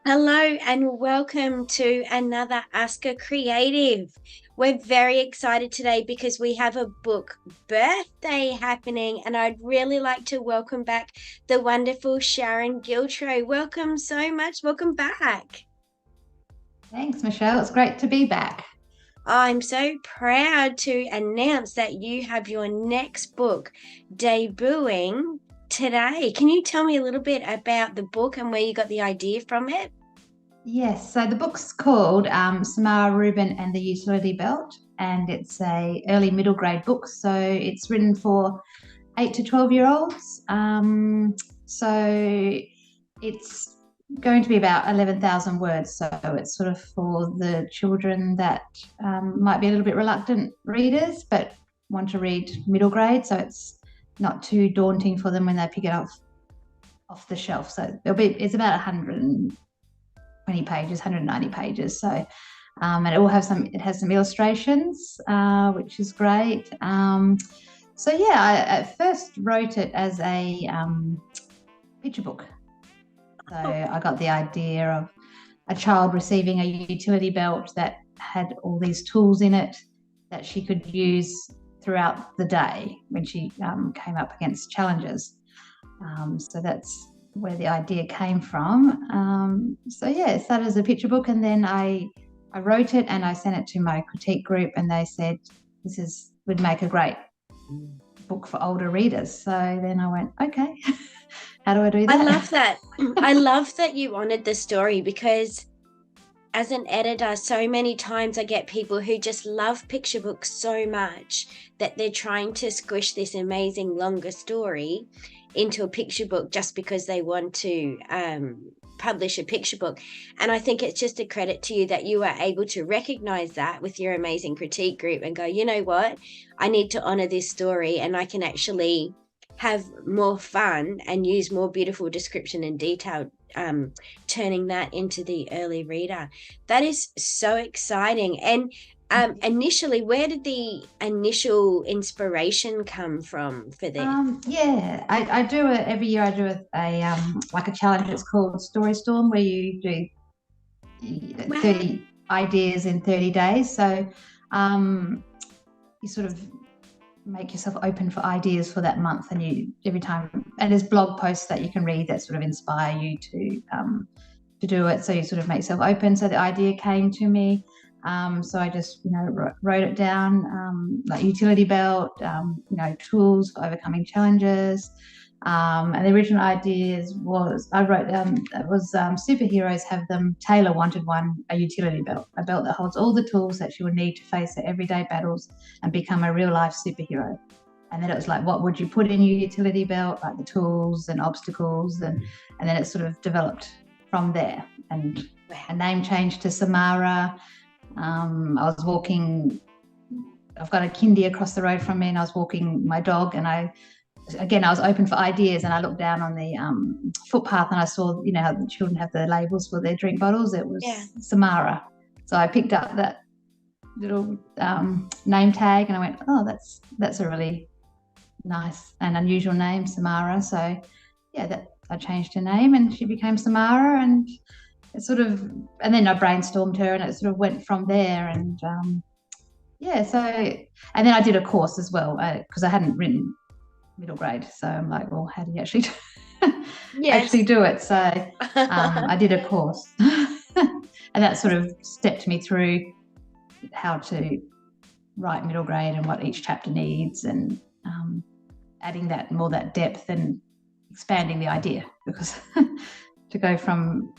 Hello and welcome to another Ask a Creative. We're very excited today because we have a book birthday happening, and I'd really like to welcome back the wonderful Sharon Giltrow. Welcome so much. Welcome back. Thanks, Michelle. It's great to be back. I'm so proud to announce that you have your next book debuting today. Can you tell me a little bit about the book and where you got the idea from it? Yes, so the book's called Samara Rubin and the Utility Belt, and it's a early middle grade book. So it's written for 8 to 12-year-olds. So it's going to be about 11,000 words. So it's sort of for the children that might be a little bit reluctant readers, but want to read middle grade. So it's not too daunting for them when they pick it up off the shelf. So it's about 120 pages, 190 pages. So and it has some illustrations, which is great. So yeah, I at first wrote it as a picture book. So I got the idea of a child receiving a utility belt that had all these tools in it that she could use throughout the day when she came up against challenges. So that's where the idea came from. So yeah, it started as a picture book, and then I wrote it and I sent it to my critique group, and they said would make a great book for older readers. So then I went, okay, how do I do I that? love that. I love that you honored the story because as an editor, so many times I get people who just love picture books so much that they're trying to squish this amazing longer story into a picture book just because they want to publish a picture book. And I think it's just a credit to you that you are able to recognize that with your amazing critique group and go, you know what, I need to honor this story and I can actually have more fun and use more beautiful description and detail, turning that into the early reader. That is so exciting. And initially, where did the initial inspiration come from for this? Yeah, I do it every year. I do like a challenge. It's called Story Storm, where you do Wow. 30 ideas in 30 days. So you sort of make yourself open for ideas for that month, and you every time, and there's blog posts that you can read that sort of inspire you to do it. So you sort of make yourself open. So the idea came to me. So I just, wrote it down, like utility belt, tools for overcoming challenges. And the original ideas was I wrote it was superheroes have them. Taylor wanted a utility belt, a belt that holds all the tools that she would need to face her everyday battles and become a real life superhero. And then it was like, what would you put in your utility belt, like the tools and obstacles, and then it sort of developed from there. And a name change to Samara. I was walking. I've got a kindy across the road from me, and I was walking my dog, and I was open for ideas, and I looked down on the footpath and I saw, how the children have the labels for their drink bottles. It Yeah. was Samara. So I picked up that little name tag and I went, oh, that's a really nice and unusual name, Samara. So yeah, that I changed her name and she became Samara, and it sort of, and then I brainstormed her and it sort of went from there. And yeah, so, and then I did a course as well because I hadn't written middle grade. So I'm like, well, how do you actually actually Yes. do it? So I did a course, and that sort of stepped me through how to write middle grade and what each chapter needs, and adding that depth and expanding the idea, because to go from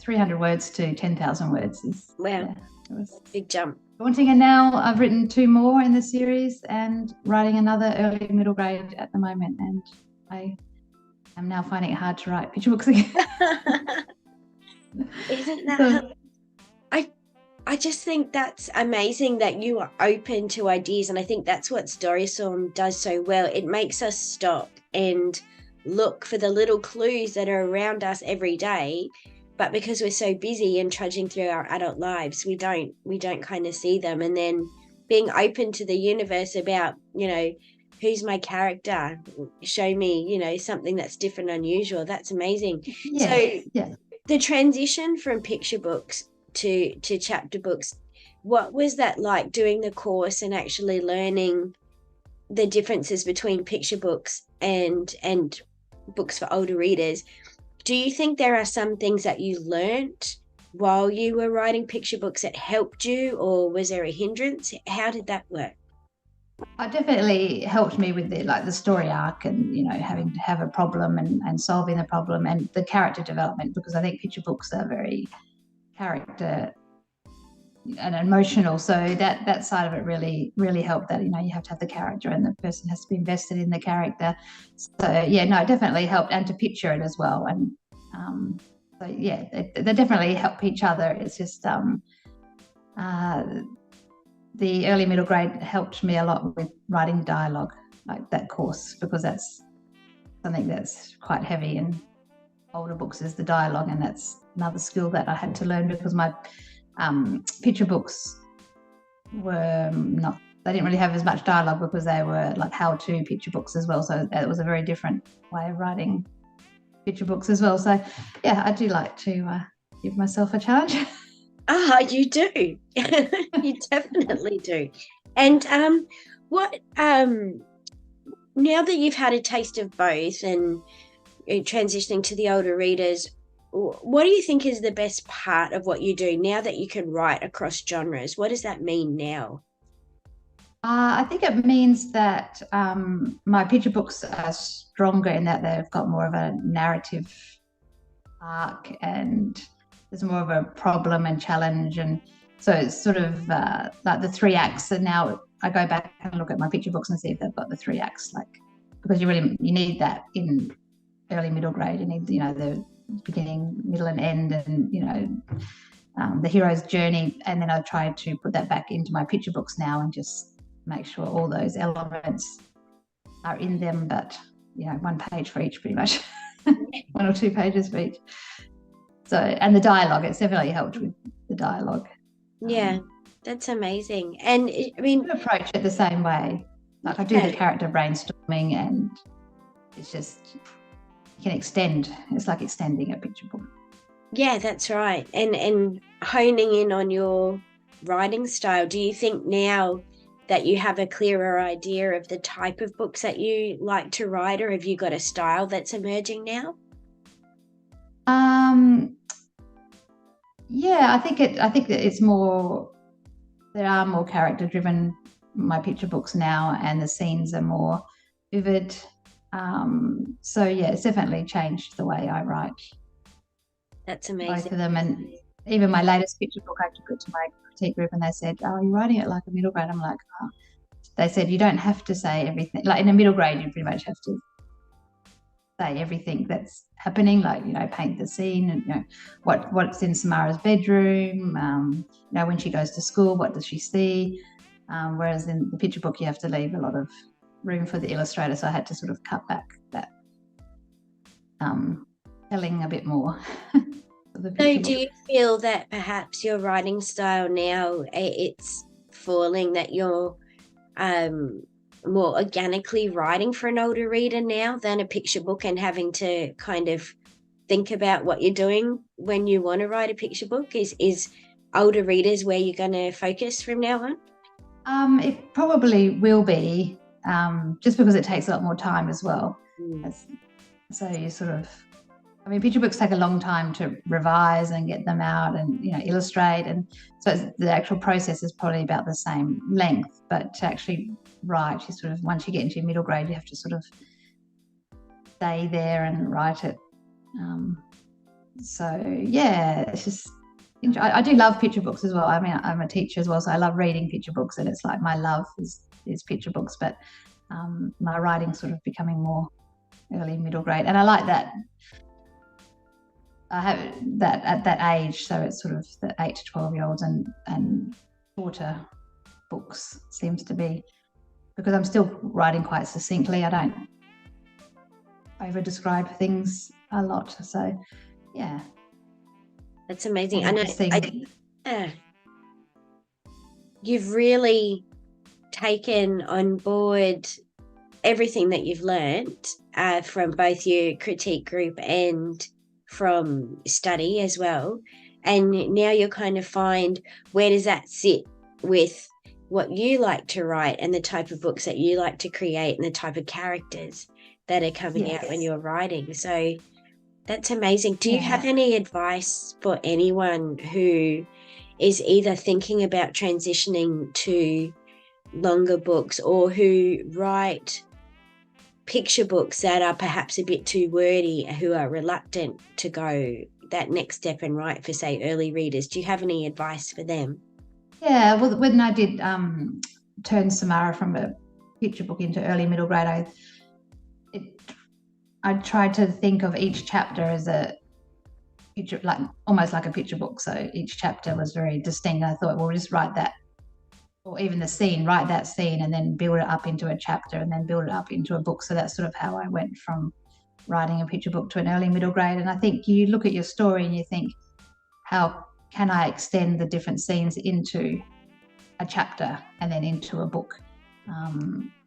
300 words to 10,000 words is, Wow. yeah, it was Big jump. daunting. And now I've written 2 more in the series and writing another early middle grade at the moment, and I am now finding it hard to write picture books again. Isn't that So, I just think that's amazing that you are open to ideas. And I think that's what Storystorm does so well. It makes us stop and look for the little clues that are around us every day. But because we're so busy and trudging through our adult lives, we don't kind of see them. And then being open to the universe about, who's my character? Show me, something that's different, unusual. That's amazing. yeah, So yeah. the transition from picture books to chapter books, what was that like, doing the course and actually learning the differences between picture books and books for older readers? Do you think there are some things that you learnt while you were writing picture books that helped you, or was there a hindrance? How did that work? It definitely helped me with the story arc, and having to have a problem and solving the problem, and the character development, because I think picture books are very character and emotional, so that side of it really helped. That you have to have the character and the person has to be invested in the character. So yeah, no, it definitely helped, and to picture it as well. And so yeah, they definitely help each other. It's just the early middle grade helped me a lot with writing dialogue, like that course, because that's something that's quite heavy in older books, is the dialogue, and that's another skill that I had to learn, because my picture books were not, they didn't really have as much dialogue, because they were like how-to picture books as well, so it was a very different way of writing picture books as well. So yeah, I do like to give myself a challenge. You do. You definitely do. And what now that you've had a taste of both and transitioning to the older readers, what do you think is the best part of what you do now that you can write across genres? What does that mean now? I think it means that my picture books are stronger in that they've got more of a narrative arc, and there's more of a problem and challenge, and so it's sort of like the three acts. And now I go back and look at my picture books and see if they've got the three acts, like, because you need that in early middle grade. You need the beginning, middle, and end, and the hero's journey. And then I try to put that back into my picture books now and just make sure all those elements are in them, but one page for each, pretty much. One or two pages for each. So, and the dialogue, it's definitely helped with the dialogue. Yeah, that's amazing. And I mean, I approach it the same way. Like, I do the character brainstorming, and it's just, you can extend. It's like extending a picture book. Yeah, that's right. And honing in on your writing style. Do you think now that you have a clearer idea of the type of books that you like to write, or have you got a style that's emerging now? Yeah, I think that it's more, there are more character driven, my picture books now, and the scenes are more vivid. So yeah, it's definitely changed the way I write. That's amazing. Both of them. And even my latest picture book, I took it to my critique group, and they said, "Oh, you're writing it like a middle grade." I'm like, oh. They said, you don't have to say everything. Like in a middle grade, you pretty much have to say everything that's happening, like, paint the scene, and what's in Samara's bedroom, when she goes to school, what does she see, whereas in the picture book you have to leave a lot of room for the illustrator, so I had to sort of cut back that telling a bit more. So do you feel that perhaps your writing style now, it's falling, that you're more organically writing for an older reader now than a picture book, and having to kind of think about what you're doing when you want to write a picture book? Is older readers where you're going to focus from now on? It probably will be, just because it takes a lot more time as well. So you sort of, picture books take a long time to revise and get them out and illustrate, and so the actual process is probably about the same length, but to actually write, you sort of, once you get into your middle grade, you have to sort of stay there and write it. So yeah, it's just, I do love picture books as well. I'm a teacher as well, so I love reading picture books, and it's like my love is picture books, but my writing's sort of becoming more early middle grade, and I like that. I have that at that age, so it's sort of the 8 to 12-year-olds and shorter books seems to be, because I'm still writing quite succinctly. I don't over describe things a lot, so yeah, that's amazing. And you've really taken on board everything that you've learned from both your critique group and from study as well, and now you're kind of find where does that sit with what you like to write and the type of books that you like to create and the type of characters that are coming out when you're writing. So that's amazing. Do you have any advice for anyone who is either thinking about transitioning to longer books or who write picture books that are perhaps a bit too wordy, who are reluctant to go that next step and write for, say, early readers? Do you have any advice for them? Yeah, well, when I did turn Samara from a picture book into early middle grade, I tried to think of each chapter as a picture, like almost like a picture book. So each chapter was very distinct. I thought, well, we'll just write that, or even the scene, write that scene and then build it up into a chapter and then build it up into a book. So that's sort of how I went from writing a picture book to an early middle grade. And I think you look at your story and you think, how can I extend the different scenes into a chapter and then into a book?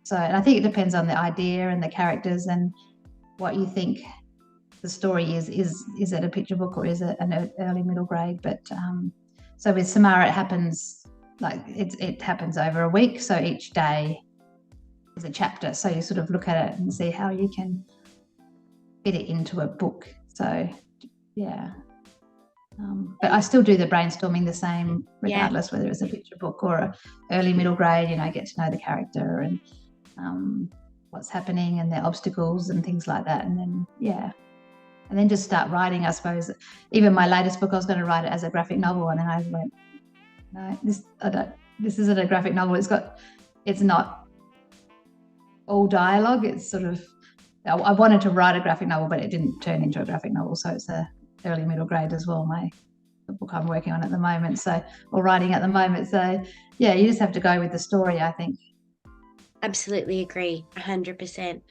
So I think it depends on the idea and the characters and what you think the story is it a picture book or is it an early middle grade? But so with Samara, it happens like it happens over a week. So each day is a chapter. So you sort of look at it and see how you can fit it into a book. So yeah. But I still do the brainstorming the same, regardless whether it's a picture book or a early middle grade. You know, get to know the character and what's happening and their obstacles and things like that. And then just start writing. I suppose even my latest book, I was going to write it as a graphic novel, and then I went, no, this isn't a graphic novel. It's not all dialogue. It's sort of, I wanted to write a graphic novel, but it didn't turn into a graphic novel. So it's a early middle grade as well, the book I'm working on at the moment, or writing at the moment. So yeah, you just have to go with the story, I think. Absolutely agree, 100%.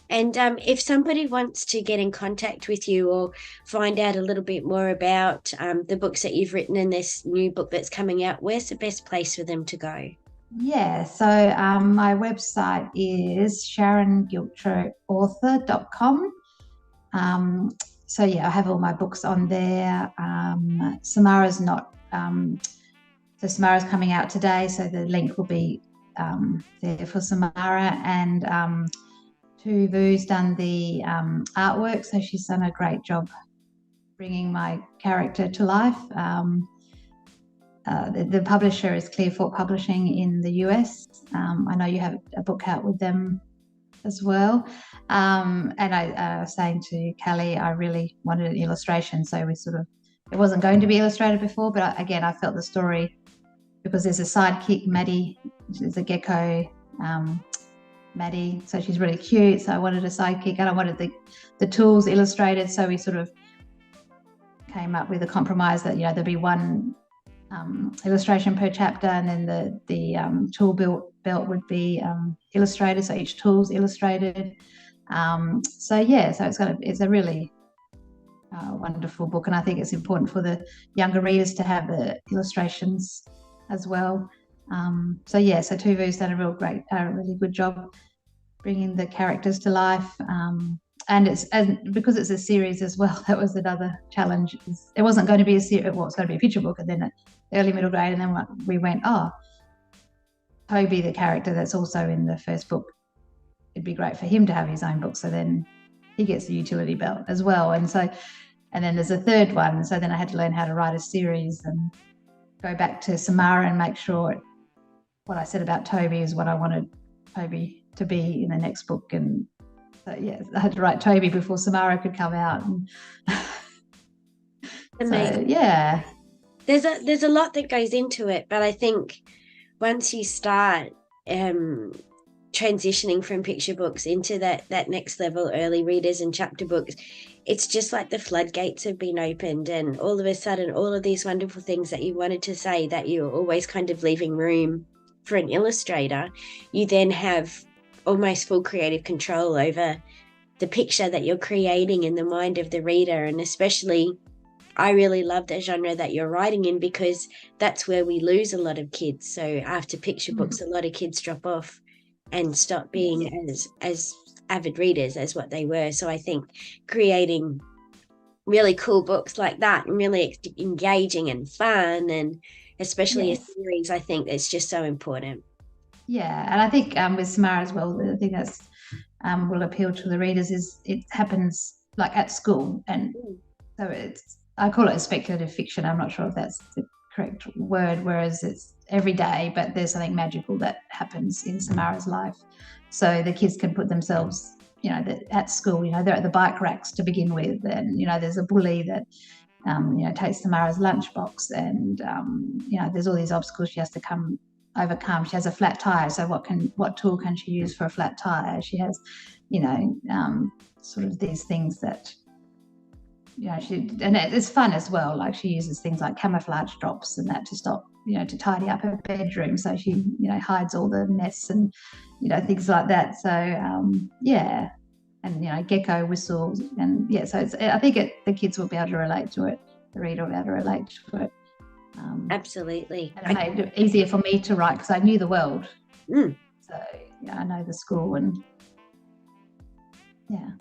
And if somebody wants to get in contact with you or find out a little bit more about the books that you've written in this new book that's coming out, where's the best place for them to go? Yeah, so my website is sharongiltrowauthor.com. So yeah, I have all my books on there. Samara's not, so Samara's coming out today, so the link will be there for Samara. And Tuvu's done the artwork, so she's done a great job bringing my character to life. The publisher is Clearfork Publishing in the US. I know you have a book out with them as well. And I was saying to Callie, I really wanted an illustration. So it wasn't going to be illustrated before, but again, I felt the story, because there's a sidekick, Maddie, there's a gecko, Maddie, so she's really cute. So I wanted a sidekick and I wanted the tools illustrated. So we sort of came up with a compromise that, there'd be one illustration per chapter, and then the tool belt would be illustrated, so each tool's illustrated. So it's a really wonderful book, and I think it's important for the younger readers to have the illustrations as well. So Tuvu's done a really good job bringing the characters to life. And because it's a series as well, that was another challenge. It wasn't going to be a series, well, it's going to be a picture book, and then early middle grade, and then we went, Toby, the character that's also in the first book, it'd be great for him to have his own book, so then he gets the utility belt as well. And then there's a third one, so then I had to learn how to write a series and go back to Samara and make sure what I said about Toby is what I wanted Toby to be in the next book. And so I had to write Toby before Samara could come out. Amazing. There's a lot that goes into it, but I think once you start transitioning from picture books into that next level, early readers and chapter books, it's just like the floodgates have been opened, and all of a sudden all of these wonderful things that you wanted to say that you're always kind of leaving room for an illustrator, you then have almost full creative control over the picture that you're creating in the mind of the reader. And especially, I really love the genre that you're writing in, because that's where we lose a lot of kids. So after picture books, a lot of kids drop off and stop being as avid readers as what they were. So I think creating really cool books like that, and really engaging and fun, and especially a Yes. series, I think it's just so important. Yeah, and I think with Samara as well, the thing that's will appeal to the readers is it happens like at school, and Mm. so it's I call it a speculative fiction. I'm not sure if that's the correct word, whereas it's every day, but there's something magical that happens in Samara's life. So the kids can put themselves, at school, they're at the bike racks to begin with, and there's a bully that takes Samara's lunchbox, and there's all these obstacles she has to overcome. She has a flat tire, so what tool can she use for a flat tire? She has, sort of these things that and it's fun as well. Like she uses things like camouflage drops and that to stop, to tidy up her bedroom. So she, hides all the mess and, things like that. So yeah, and gecko whistles, and yeah. So I think the kids will be able to relate to it. The reader will be able to relate to it. Absolutely. And it made it easier for me to write because I knew the world. Mm. So I know the school, and yeah.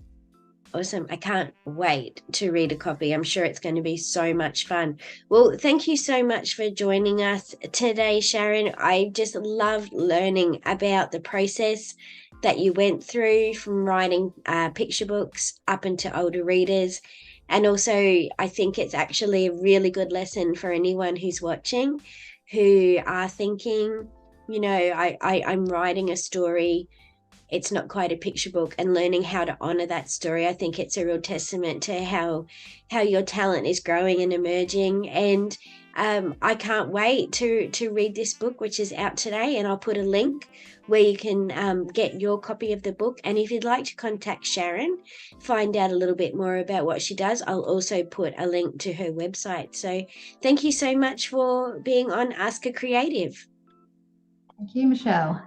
Awesome. I can't wait to read a copy. I'm sure it's going to be so much fun. Well, thank you so much for joining us today, Sharon. I just love learning about the process that you went through from writing picture books up into older readers. And also, I think it's actually a really good lesson for anyone who's watching, who are thinking, I'm writing a story, it's not quite a picture book, and learning how to honor that story. I think it's a real testament to how your talent is growing and emerging. And I can't wait to read this book, which is out today, and I'll put a link where you can get your copy of the book. And if you'd like to contact Sharon, find out a little bit more about what she does, I'll also put a link to her website. So thank you so much for being on Ask a Creative. Thank you, Michelle.